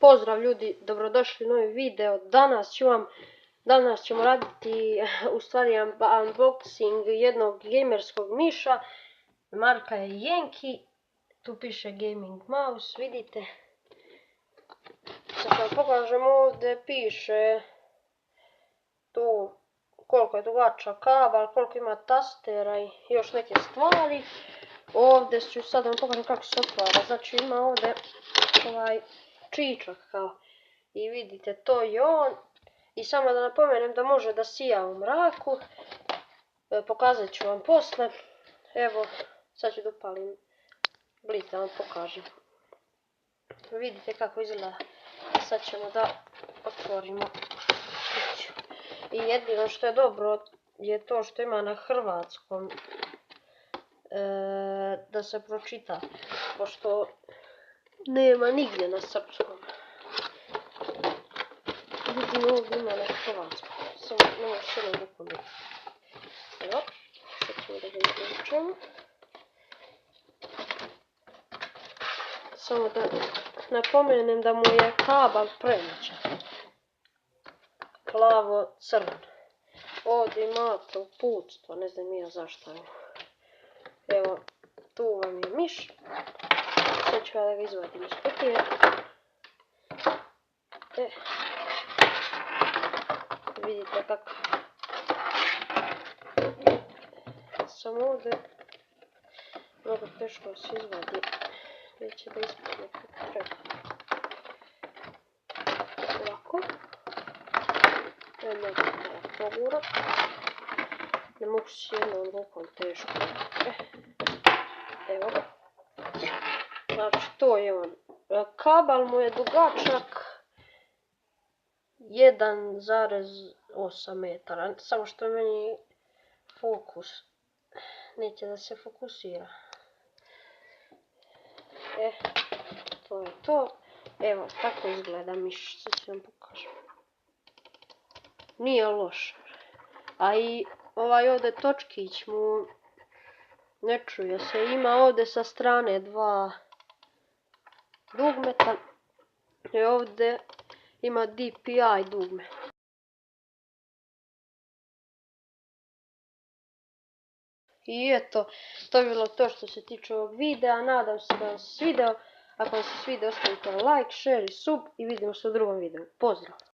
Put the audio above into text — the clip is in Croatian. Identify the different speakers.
Speaker 1: Pozdrav ljudi, dobrodošli u novi video. Danas ćemo raditi u stvari unboxing jednog gamerskog miša. Marka je Yenki. Tu piše gaming mouse, vidite. Sad vam pokažem, ovdje piše tu koliko je dugačak kabel, koliko ima tastera i još neke stvari. Ovdje ću sad vam pokažem kako se otvara. Znači ima ovdje ovaj čičak kao. I vidite, to je on. I samo da napomenem da može da sija u mraku. Pokazat ću vam posle. Evo, sad ću da upalim blic da vam pokažem. Vidite kako izgleda. Sad ćemo da otvorimo. I jedino što je dobro je to što ima na hrvatskom da se pročita, pošto nema nigdje na srpskom. Vidimo ovdje ima na hrvatskom, samo ne može se ne upomiti. Evo, sad ćemo da ga izvučemo. Samo da napomenem da mu je kabel premoćan. Plavo crven. Ovdje imate uputstvo, ne znam ja zašto je. Evo, tu vam je miš. Sad ću ja da ga izvadim iz kutije. Vidite kako. Samo ovdje mnogo teško se izvadi. Neće da ispadne kako treba. Ovako. Jedno malo pogura. Ne mogu se jednom rukom teško. Evo ga. Znači to je on. Kabel mu je dugačak 1,8 metara. Samo što meni fokus neće da se fokusira. To je to. Evo, tako izgleda miš. Sad ću vam pokažem. Nije loš. A i ovaj ovdje točkić mu ne čuje se. Ima ovdje sa strane dva dugmeta. I ovdje ima DPI dugme. I eto, to je bilo to što se tiče ovog videa. Nadam se da vam se svideo. Ako vam se svidio, ostavite like, share i sub i vidimo se u drugom videu. Pozdrav!